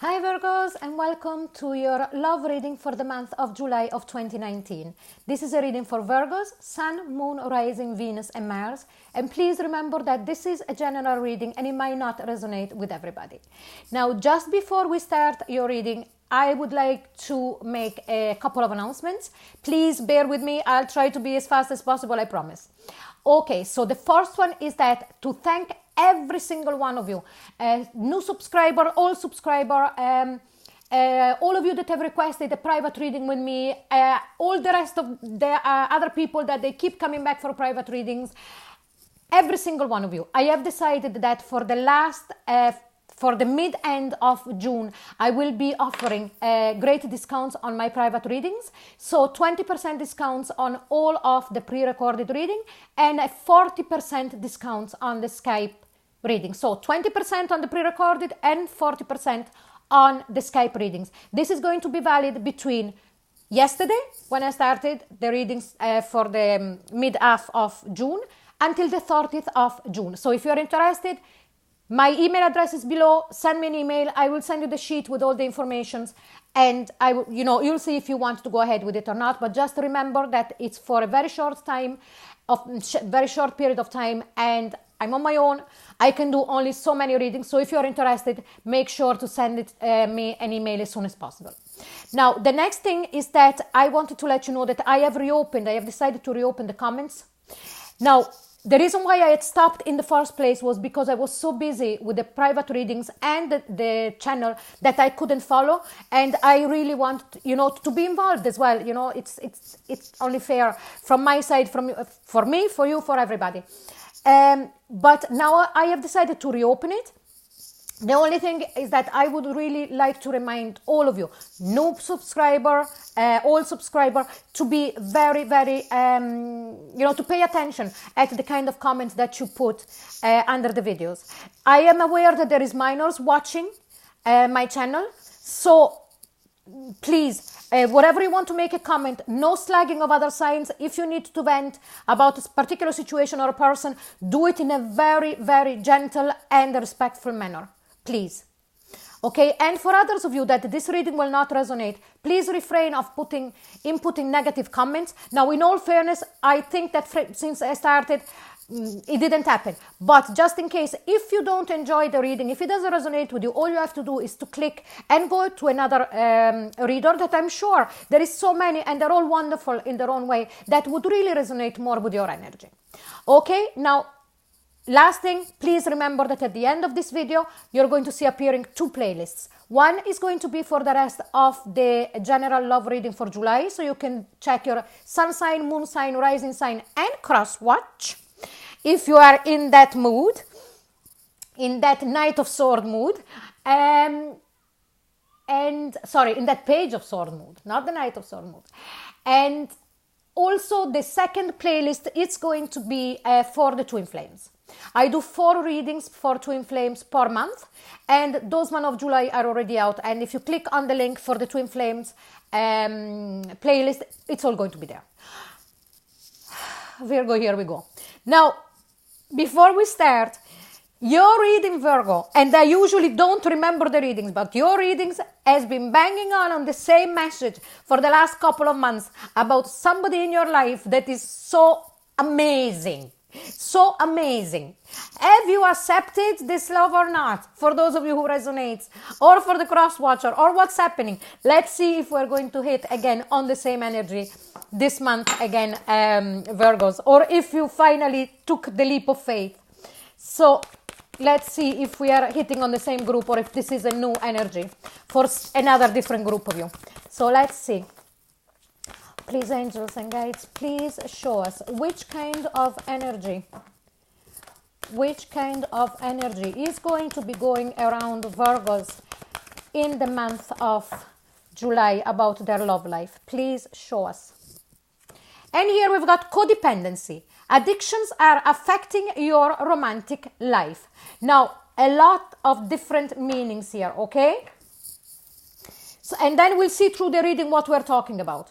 Hi Virgos, and welcome to your love reading for the month of July of 2019. This is a reading for Virgos, Sun, Moon, Rising, Venus and Mars. And please remember that this is a general reading and it might not resonate with everybody. Now, just before we start your reading, I would like to make a couple of announcements. Please bear with me. I'll try to be as fast as possible, I promise. Okay, so the first one is that to thank every single one of you, new subscriber, old subscriber, all of you that have requested a private reading with me, all the rest of the other people that they keep coming back for private readings, every single one of you. I have decided that for the mid-end of June, I will be offering great discounts on my private readings. So 20% discounts on all of the pre-recorded reading and a 40% discounts on the Skype reading. So 20% on the pre-recorded and 40% on the Skype readings. This is going to be valid between yesterday, when I started the readings for the mid-half of June, until the 30th of June. So if you're interested, my email address is below. Send me an email. I will send you the sheet with all the informations, and you'll see if you want to go ahead with it or not. But just remember that it's for a very short period of time, and I'm on my own. I can do only so many readings. So if you're interested, make sure to send me an email as soon as possible. Now, the next thing is that I wanted to let you know that I have decided to reopen the comments. Now, the reason why I had stopped in the first place was because I was so busy with the private readings and the channel that I couldn't follow, and I really want to be involved as well. It's only fair from my side, for me, for you, for everybody. But now I have decided to reopen it. The only thing is that I would really like to remind all of you, new subscriber, old subscriber, to be very, very, to pay attention at the kind of comments that you put under the videos. I am aware that there is minors watching my channel, so please, whatever you want to make a comment, no slagging of other signs. If you need to vent about a particular situation or a person, do it in a very, very gentle and respectful manner. Please. Okay, and for others of you that this reading will not resonate, please refrain of inputting negative comments. Now, in all fairness, I think that since I started, it didn't happen. But just in case, if you don't enjoy the reading, if it doesn't resonate with you, all you have to do is to click and go to another reader that I'm sure there is so many, and they're all wonderful in their own way, that would really resonate more with your energy. Okay, now, last thing, please remember that at the end of this video, you're going to see appearing two playlists. One is going to be for the rest of the general love reading for July, so you can check your sun sign, moon sign, rising sign, and cross watch. If you are in that mood, in that Knight of Sword mood, in that Page of Sword mood, not the Knight of Sword mood. And also the second playlist, it's going to be for the Twin Flames. I do 4 readings for Twin Flames per month, and those months of July are already out. And if you click on the link for the Twin Flames playlist, it's all going to be there. Virgo, here we go. Now, before we start, your reading, Virgo, and I usually don't remember the readings, but your readings has been banging on the same message for the last couple of months about somebody in your life that is so amazing. So amazing. Have you accepted this love or not? For those of you who resonates, or for the cross watcher, or what's happening? Let's see if we're going to hit again on the same energy this month again, Virgos, or if you finally took the leap of faith. So let's see if we are hitting on the same group, or if this is a new energy for another different group of you. So let's see. Please, angels and guides, please show us which kind of energy is going to be going around Virgos in the month of July about their love life. Please show us. And here we've got codependency. Addictions are affecting your romantic life. Now, a lot of different meanings here, okay? So, and then we'll see through the reading what we're talking about.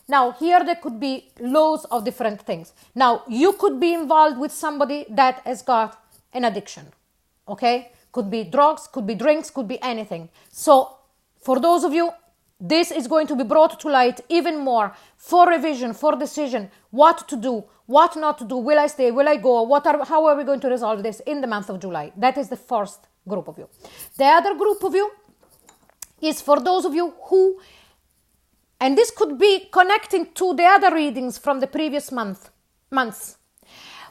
Now, here there could be loads of different things. Now, you could be involved with somebody that has got an addiction, okay? Could be drugs, could be drinks, could be anything. So For those of you, this is going to be brought to light even more for revision, for decision, what to do, what not to do, will I stay, will I go, how are we going to resolve this in the month of July. That is the first group of you. The other group of you is for those of you who, and this could be connecting to the other readings from the previous months,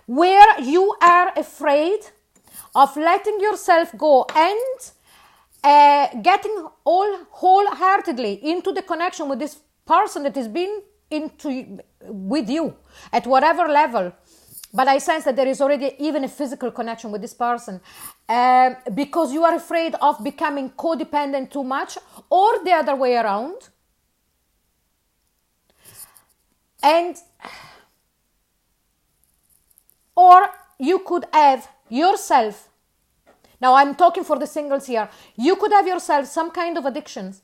where you are afraid of letting yourself go and getting wholeheartedly into the connection with this person that has been with you at whatever level. But I sense that there is already even a physical connection with this person because you are afraid of becoming codependent too much, or the other way around. Or you could have yourself, now I'm talking for the singles here, you could have yourself some kind of addictions.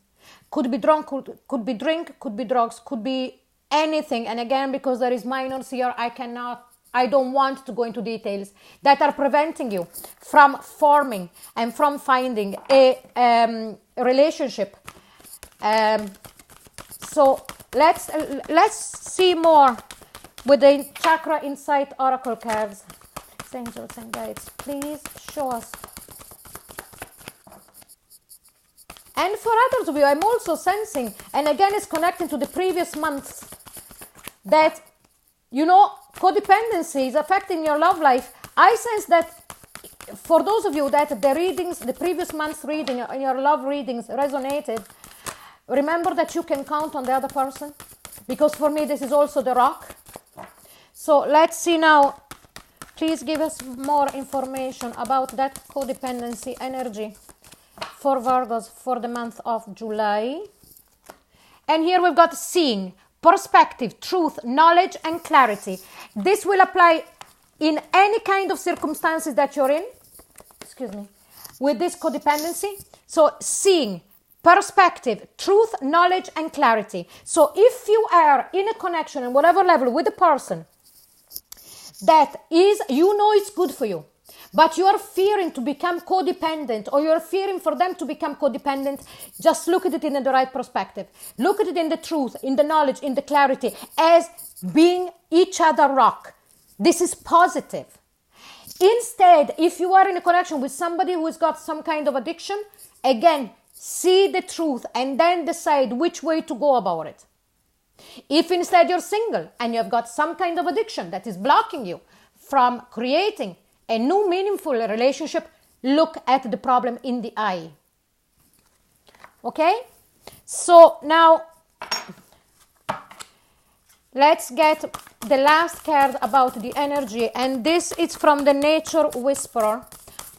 Could be drunk, could be drink, could be drugs, could be anything. And again, because there is minors here, I don't want to go into details that are preventing you from forming and from finding a relationship. So let's see more with the Chakra Insight Oracle cards. Angels and guides, please show us. And for others of you, I'm also sensing, and again it's connecting to the previous months, that, codependency is affecting your love life. I sense that for those of you that the previous month's reading, your love readings resonated, remember that you can count on the other person, because for me this is also the rock. So let's see now. Please give us more information about that codependency energy for Virgos for the month of July. And here we've got seeing, perspective, truth, knowledge, and clarity. This will apply in any kind of circumstances that you're in, with this codependency. So seeing, perspective, truth, knowledge, and clarity. So if you are in a connection on whatever level with a person that is, it's good for you, but you are fearing to become codependent, or you're fearing for them to become codependent, just look at it in the right perspective. Look at it in the truth, in the knowledge, in the clarity, as being each other rock. This is positive. Instead, if you are in a connection with somebody who has got some kind of addiction, again, see the truth and then decide which way to go about it. If instead you're single and you've got some kind of addiction that is blocking you from creating a new meaningful relationship, look at the problem in the eye. Okay? So now let's get the last card about the energy, and this is from the Nature Whisperer.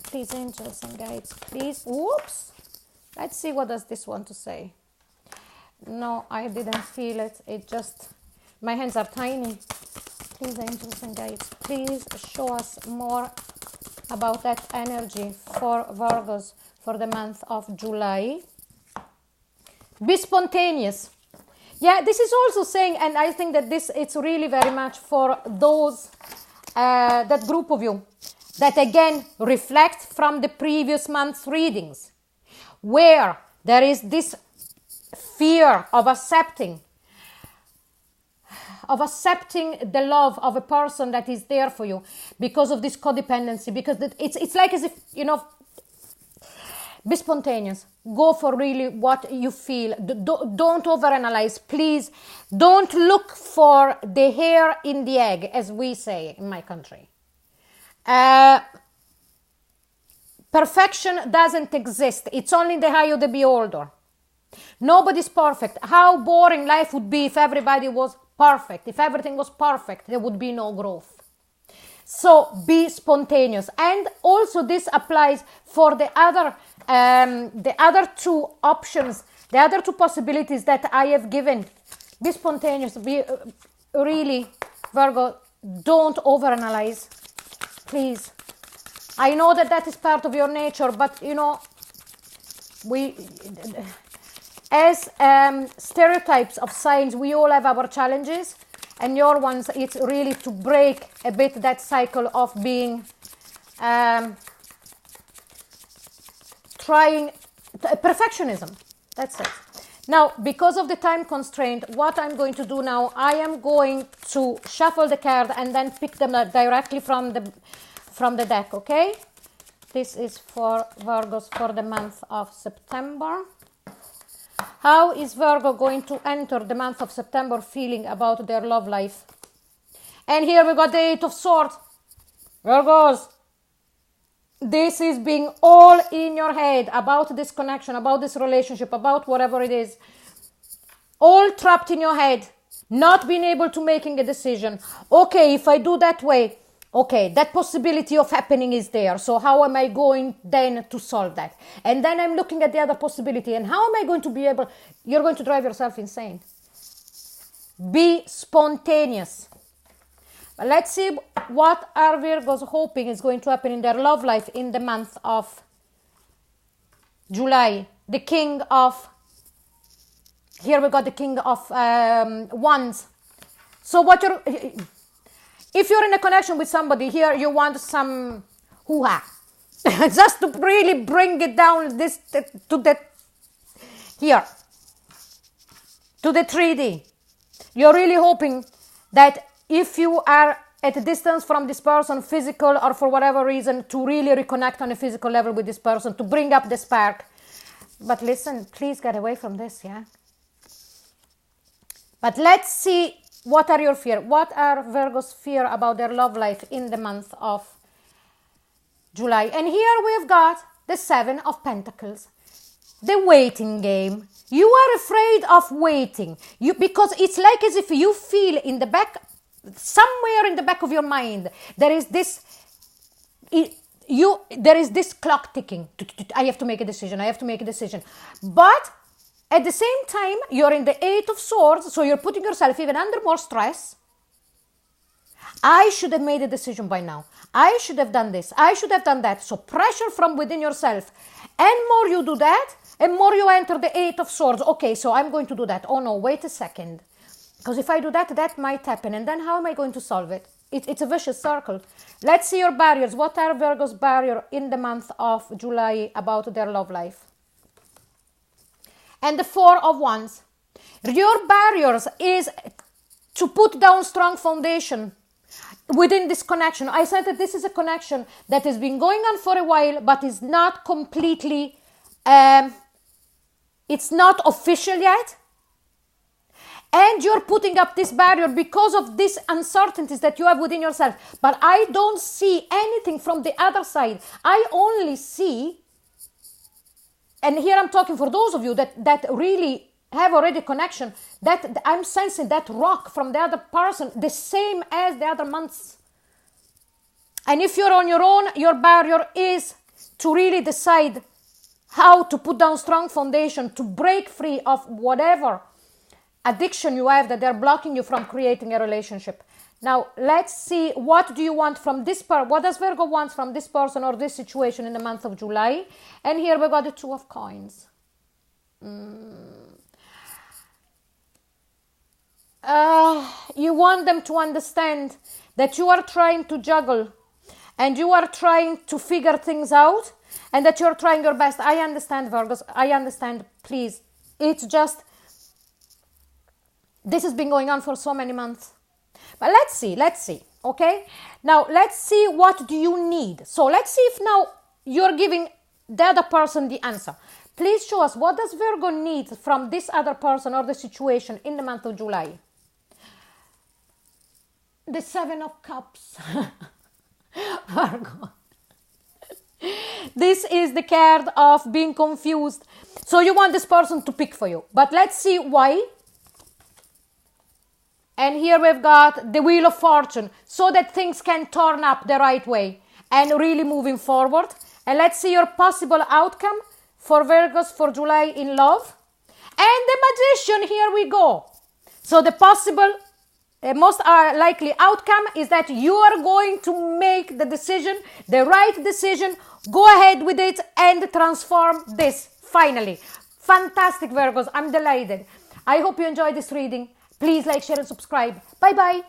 Please, angels and guides, please. Whoops. Let's see what does this want to say. No, I didn't feel it. It just, my hands are tiny. Please, angels and guides, please show us more about that energy for Virgos for the month of July. Be spontaneous. Yeah, this is also saying, and I think that it's really very much for those, that group of you that again reflect from the previous month's readings, where there is this fear of accepting the love of a person that is there for you because of this codependency, because it's like as if, be spontaneous. Go for really what you feel. Don't overanalyze, please. Don't look for the hair in the egg, as we say in my country. Perfection doesn't exist. It's only in the eye of the beholder. Nobody's perfect. How boring life would be if everybody was perfect. If everything was perfect, there would be no growth. So be spontaneous. And also this applies for the other two options, the other two possibilities that I have given. Be spontaneous. Be really, Virgo, don't overanalyze, please. I know that is part of your nature, but we, as stereotypes of signs, we all have our challenges, and your ones, it's really to break a bit that cycle of being trying perfectionism. That's it. Now, because of the time constraint, what I'm going to do now, I am going to shuffle the card and then pick them directly from the deck, okay? This is for Virgos for the month of September. How is Virgo going to enter the month of September feeling about their love life? And here we got the Eight of Swords. Virgos, this is being all in your head about this connection, about this relationship, about whatever it is. All trapped in your head, not being able to making a decision. Okay, if I do that way, okay, that possibility of happening is there. So how am I going then to solve that? And then I'm looking at the other possibility. And how am I going to be able... You're going to drive yourself insane. Be spontaneous. But let's see what are Virgos hoping is going to happen in their love life in the month of July. The King of... Here we got the King of Wands. So what you're... If you're in a connection with somebody here, you want some hoo-ha. Just to really bring it down to the 3D. You're really hoping that if you are at a distance from this person, physical or for whatever reason, to really reconnect on a physical level with this person, to bring up the spark. But listen, please get away from this, yeah? But let's see. What are your fears? What are Virgo's fear about their love life in the month of July? And here we've got the Seven of Pentacles. The waiting game. You are afraid of waiting. Because it's like as if you feel in the back, somewhere in the back of your mind, there is this clock ticking. I have to make a decision. I have to make a decision. But at the same time, you're in the Eight of Swords, so you're putting yourself even under more stress. I should have made a decision by now. I should have done this. I should have done that. So pressure from within yourself. And more you do that, and more you enter the Eight of Swords. Okay, so I'm going to do that. Oh no, wait a second. Because if I do that, that might happen. And then how am I going to solve it? It's a vicious circle. Let's see your barriers. What are Virgo's barriers in the month of July about their love life? And the Four of Wands. Your barriers is to put down strong foundation within this connection. I said that this is a connection that has been going on for a while, but is not completely, it's not official yet. And you're putting up this barrier because of these uncertainties that you have within yourself. But I don't see anything from the other side. I only see... And here I'm talking for those of you that really have already connection, that I'm sensing that rock from the other person, the same as the other months. And if you're on your own, your barrier is to really decide how to put down strong foundation, to break free of whatever addiction you have that they're blocking you from creating a relationship. Now, let's see, what do you want from this person? What does Virgo want from this person or this situation in the month of July? And here we got the Two of Coins. You want them to understand that you are trying to juggle and you are trying to figure things out and that you're trying your best. I understand, Virgos. I understand, please. It's just, this has been going on for so many months. But let's see, okay? Now, let's see what do you need. So, let's see if now you're giving the other person the answer. Please show us, what does Virgo need from this other person or the situation in the month of July? The Seven of Cups. Virgo. This is the card of being confused. So, you want this person to pick for you. But let's see why. And here we've got the Wheel of Fortune, so that things can turn up the right way and really moving forward. And let's see your possible outcome for Virgos for July in love. And the Magician, here we go. So the possible, most likely outcome is that you are going to make the decision, the right decision, go ahead with it and transform this finally. Fantastic, Virgos. I'm delighted. I hope you enjoyed this reading. Please like, share and subscribe. Bye-bye.